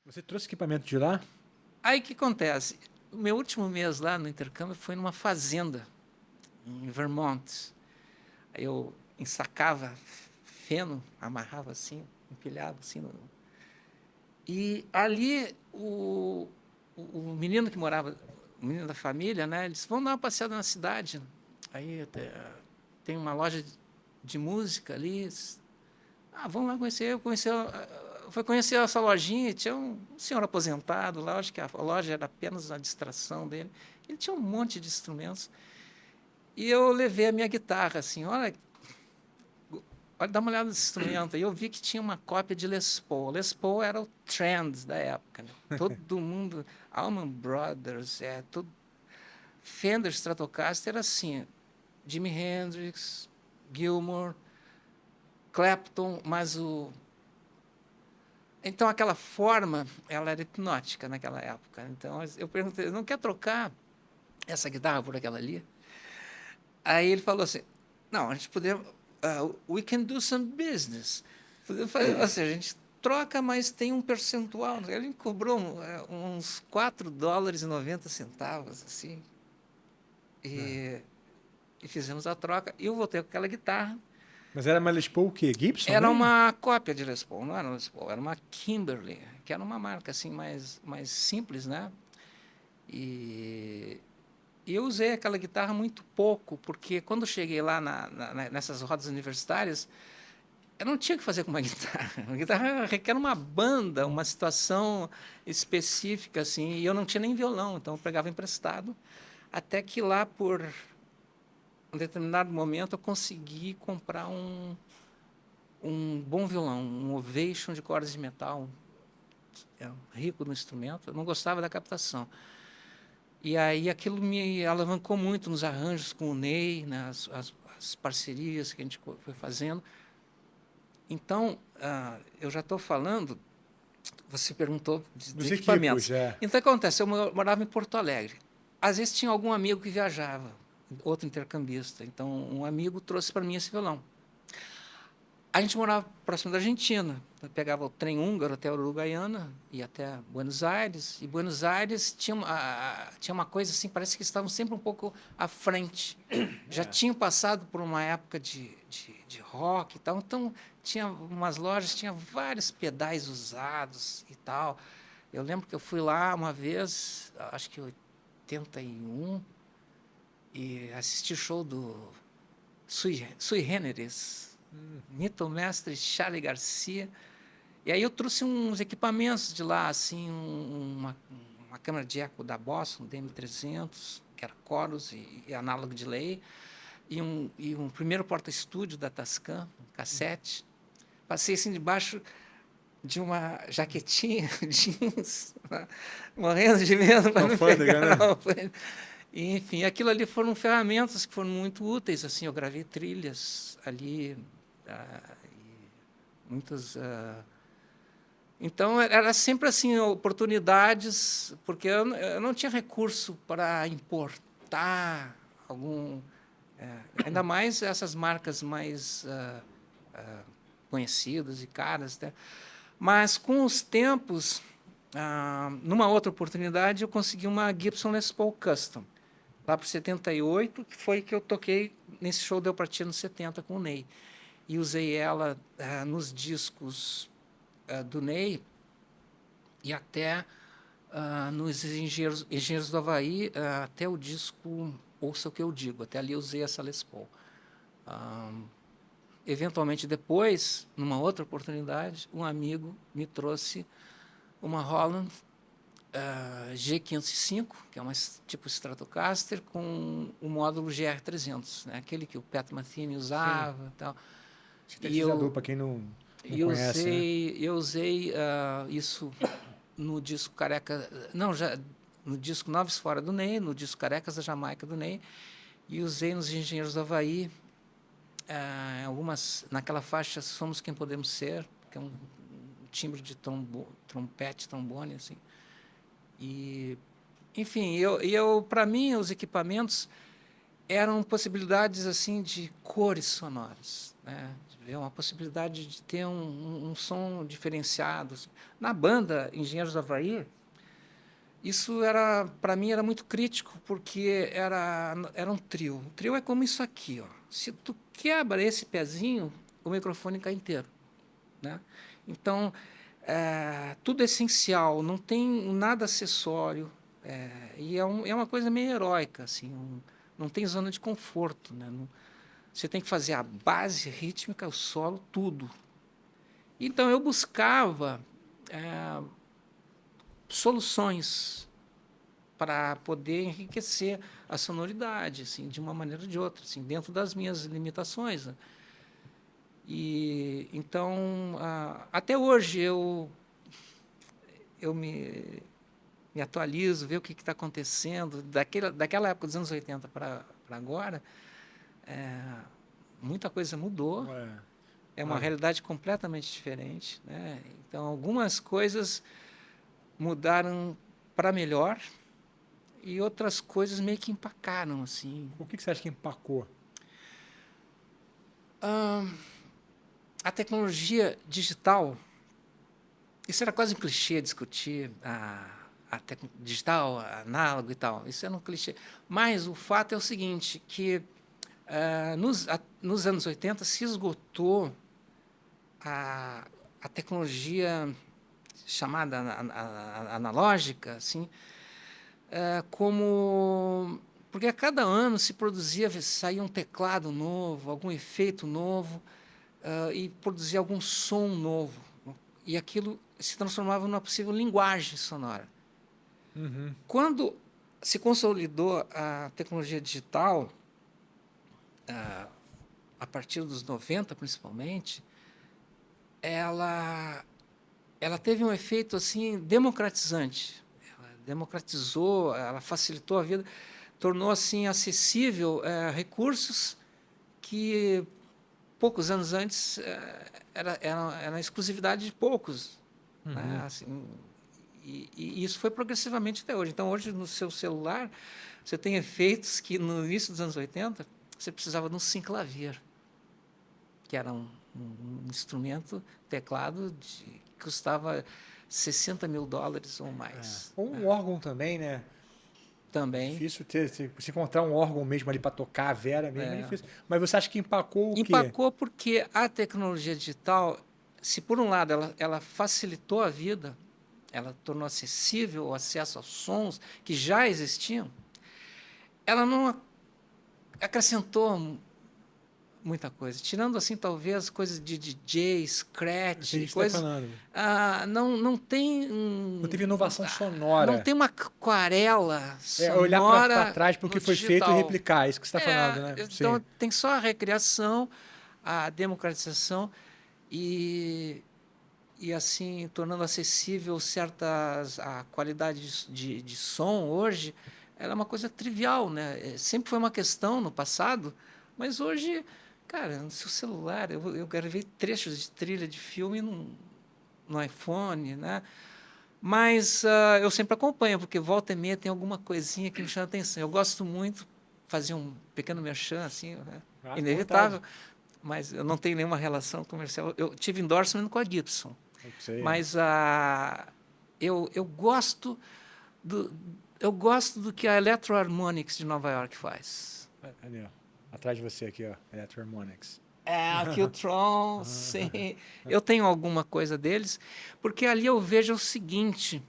Você trouxe equipamento de lá? Aí o que acontece? O meu último mês lá no intercâmbio foi numa fazenda, em Vermont. Aí eu ensacava feno, amarrava assim, empilhava assim. E ali o menino que morava, o menino da família, né? Eles vão dar uma passeada na cidade. Aí tem uma loja de música ali. Vamos lá conhecer. Foi conhecer essa lojinha, tinha um senhor aposentado lá, acho que a loja era apenas uma distração dele. Ele tinha um monte de instrumentos. E eu levei a minha guitarra, assim, olha, dá uma olhada nesse instrumento. E eu vi que tinha uma cópia de Les Paul. Les Paul era o trend da época. Né? Todo mundo, Allman Brothers, tudo, Fender Stratocaster era assim, Jimi Hendrix, Gilmour, Clapton, mas o... Então, aquela forma, ela era hipnótica naquela época. Então, eu perguntei, não quer trocar essa guitarra por aquela ali? Aí ele falou assim, não, a gente poderia... we can do some business. Ou seja, a gente troca, mas tem um percentual. Ele me cobrou uns $4,90, assim. É. E fizemos a troca. E eu voltei com aquela guitarra. Mas era uma Les Paul o quê? Gibson Era mesmo? uma cópia de Les Paul, não era Les Paul, era uma Kimberly, que era uma marca assim mais simples, né? E, e eu usei aquela guitarra muito pouco, porque quando eu cheguei lá nessas rodas universitárias, eu não tinha o que fazer com uma guitarra. Uma guitarra requer uma banda, uma situação específica, assim, e eu não tinha nem violão, então eu pegava emprestado, até que lá por um determinado momento eu consegui comprar um bom violão, um Ovation de cordas de metal, rico no instrumento. Eu não gostava da captação. E aí aquilo me alavancou muito nos arranjos com o Ney, né, as parcerias que a gente foi fazendo. Então, eu já estou falando, você perguntou de Dos equipos, equipamentos. é. Então, o que acontece? Eu morava em Porto Alegre. Às vezes tinha algum amigo que viajava, outro intercambista. Então, um amigo trouxe para mim esse violão. A gente morava próximo da Argentina. Eu pegava o trem húngaro até Uruguaiana, ia até Buenos Aires. E Buenos Aires tinha uma coisa assim, parece que estavam sempre um pouco à frente. Já É. tinham passado por uma época de rock e tal. Então, tinha umas lojas, tinha vários pedais usados e tal. Eu lembro que eu fui lá uma vez, acho que em 81, e assisti o show do Sui Generis, Nito Mestre, Charlie Garcia. E aí eu trouxe uns equipamentos de lá, assim, uma câmera de eco da Boss, um DM300, que era Chorus e análogo de lei, e um primeiro porta-estúdio da Tascam, um cassete. Passei assim debaixo de uma jaquetinha jeans, morrendo de medo para não Alfândega, pegar né? não. E, enfim, aquilo ali foram ferramentas que foram muito úteis. Assim, eu gravei trilhas ali, muitas. Então, era sempre assim, oportunidades, porque eu não tinha recurso para importar algum. Ainda mais essas marcas mais conhecidas e caras. Né? Mas, com os tempos, numa outra oportunidade, eu consegui uma Gibson Les Paul Custom, lá para 78, que foi que eu toquei nesse show Deu Pra Ti no 70 com o Ney. E usei ela nos discos do Ney e até nos Engenheiros do Havaí, até o disco Ouça o que eu digo. Até ali eu usei essa Les Paul. Eventualmente depois, numa outra oportunidade, um amigo me trouxe uma Holland G505, que é uma tipo Stratocaster, com o módulo GR300, né? Aquele que o Pat Metheny Sim. usava e tal. E Sintetizador, eu, para quem não e eu conhece, né? usei, eu usei isso no disco Careca... Não, já no disco Noves Fora do Ney, no disco Carecas da Jamaica do Ney, e usei nos Engenheiros do Havaí, algumas, naquela faixa Somos Quem Podemos Ser, que é um timbre de trompete, trombone, assim. E, enfim, para mim, os equipamentos, eram possibilidades assim de cores sonoras, né? Uma possibilidade de ter um som diferenciado. Na banda Engenheiros do Havaí, isso era, para mim, era muito crítico, porque era um trio. Um trio é como isso aqui, ó. Se tu quebra esse pezinho, o microfone cai inteiro, né? Então, tudo é essencial, não tem nada acessório, e é uma coisa meio heróica, assim, não tem zona de conforto, né? Você tem que fazer a base rítmica, o solo, tudo. Então, eu buscava soluções para poder enriquecer a sonoridade, assim, de uma maneira ou de outra, assim, dentro das minhas limitações, né? E então, até hoje eu me atualizo, ver o que está acontecendo. Daquela época dos anos 80 para agora, muita coisa mudou. Ué. É uma realidade completamente diferente, né? Então, algumas coisas mudaram para melhor e outras coisas meio que empacaram, assim. O que você acha que empacou? A tecnologia digital, isso era quase um clichê discutir digital, análogo e tal. Isso era um clichê. Mas o fato é o seguinte, que nos anos 80 se esgotou a tecnologia chamada analógica, assim, como... Porque a cada ano se produzia, saía um teclado novo, algum efeito novo, e produzia algum som novo. E aquilo se transformava numa possível linguagem sonora. Uhum. Quando se consolidou a tecnologia digital, a partir dos 90 principalmente, ela teve um efeito assim democratizante. Ela democratizou, ela facilitou a vida, tornou assim acessível recursos que poucos anos antes era exclusividade de poucos, né? Assim, e isso foi progressivamente até hoje. Então, hoje, no seu celular, você tem efeitos que, no início dos anos 80, você precisava de um synclavier, que era um instrumento, teclado, que custava $60.000 ou mais. Ou um órgão também, né? Também. Difícil se encontrar um órgão mesmo ali para tocar a Vera mesmo é difícil. Mas você acha que empacou o quê? Empacou porque a tecnologia digital, se por um lado ela facilitou a vida, ela tornou acessível o acesso aos sons que já existiam, ela não acrescentou muita coisa. Tirando, assim, talvez coisas de DJ, scratch, Você está coisas... falando. não tem... Não teve inovação não sonora. tem uma aquarela Olhar para sonora trás para o que no foi feito e digital. replicar. Isso que você está falando, né? Então, Sim. tem só a recriação, a democratização e assim, tornando acessível a qualidade de som hoje, ela é uma coisa trivial, né? Sempre foi uma questão no passado, mas hoje, cara, no seu celular, eu gravei trechos de trilha de filme no iPhone, né? Mas eu sempre acompanho, porque volta e meia tem alguma coisinha que me chama atenção. Eu gosto muito, fazer um pequeno merchan, assim, né? Ah, Inevitável, mas eu não tenho nenhuma relação comercial. Eu tive endorsement com a Gibson, sei. mas eu gosto eu gosto do que a Electro Harmonics de Nova York faz. Ali, ó. Atrás de você aqui, ó. Electro Harmonics. Aqui o Tron, sim. Eu tenho alguma coisa deles, porque ali eu vejo o seguinte...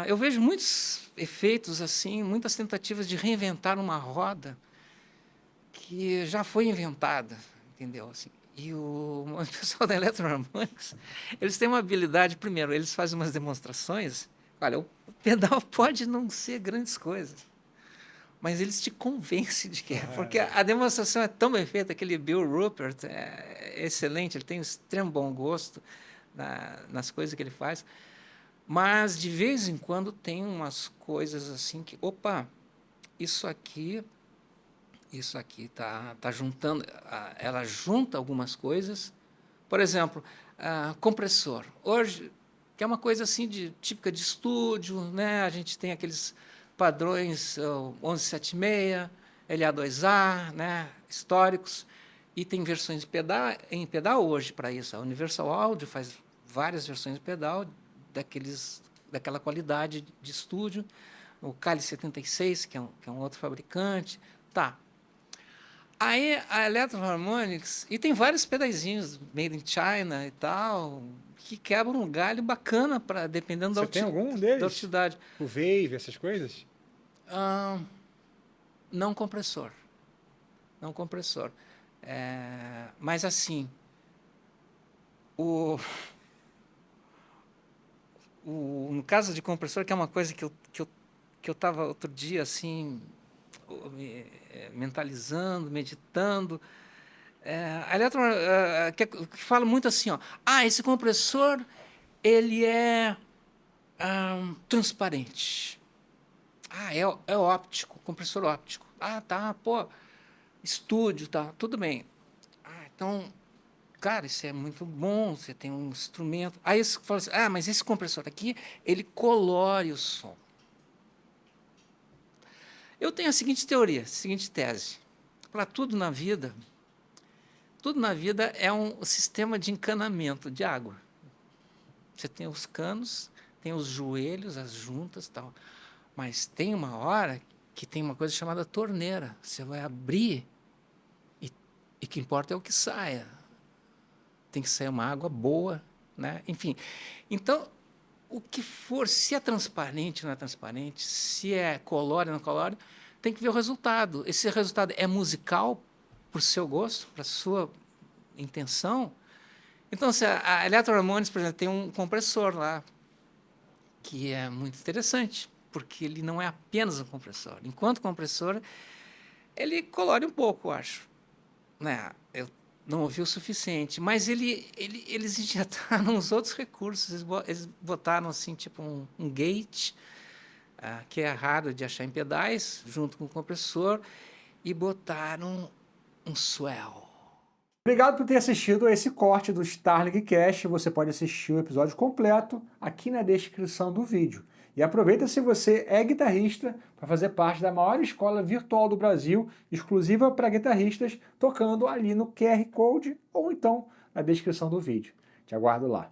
eu vejo muitos efeitos assim, muitas tentativas de reinventar uma roda que já foi inventada, entendeu? Assim, e o pessoal da Electro-Harmonics, eles têm uma habilidade, primeiro, eles fazem umas demonstrações, olha, o pedal pode não ser grandes coisas, mas eles te convencem de que é, porque a demonstração é tão bem feita, aquele Bill Rupert é excelente, ele tem um extremo bom gosto nas coisas que ele faz, mas, de vez em quando, tem umas coisas assim que, opa, isso aqui tá juntando, ela junta algumas coisas. Por exemplo, compressor. Hoje, que é uma coisa assim típica de estúdio, né? A gente tem aqueles padrões 1176, LA2A, né, históricos, e tem versões em pedal hoje para isso. A Universal Audio faz várias versões de pedal daquela qualidade de estúdio. O Kali 76, que é um outro fabricante. Tá. Aí a Electro Harmonix, e tem vários pedaizinhos made in China e tal, que quebram um galho bacana, dependendo Você tem algum deles? Da utilidade. O Wave, essas coisas? Não compressor. Não compressor. Mas assim, no caso de compressor, que é uma coisa que eu estava outro dia assim, mentalizando, meditando, a Electron que fala muito assim, ó, esse compressor ele é transparente. É óptico, compressor óptico. Tá, pô, estúdio, tá, tudo bem. Então, cara, isso é muito bom, você tem um instrumento. Aí você fala assim, mas esse compressor aqui, ele colore o som. Eu tenho a seguinte teoria, a seguinte tese. Para tudo na vida é um sistema de encanamento de água. Você tem os canos, tem os joelhos, as juntas, tal. Mas tem uma hora que tem uma coisa chamada torneira. Você vai abrir e o que importa é o que saia. Tem que sair uma água boa, né? Enfim. Então, o que for, se é transparente, não é transparente, se é colore, não colore, tem que ver o resultado. Esse resultado é musical para o seu gosto, para a sua intenção. Então, se a Electro Harmonix, por exemplo, tem um compressor lá, que é muito interessante, porque ele não é apenas um compressor. Enquanto compressor, ele colore um pouco, eu acho. Né? Eu não ouvi o suficiente, mas eles injetaram uns outros recursos. Eles botaram assim, tipo um gate, que é raro de achar em pedais, junto com o compressor, e botaram um swell. Obrigado por ter assistido a esse corte do Starling Cast. Você pode assistir o episódio completo aqui na descrição do vídeo. E aproveita, se você é guitarrista, para fazer parte da maior escola virtual do Brasil, exclusiva para guitarristas, tocando ali no QR Code ou então na descrição do vídeo. Te aguardo lá.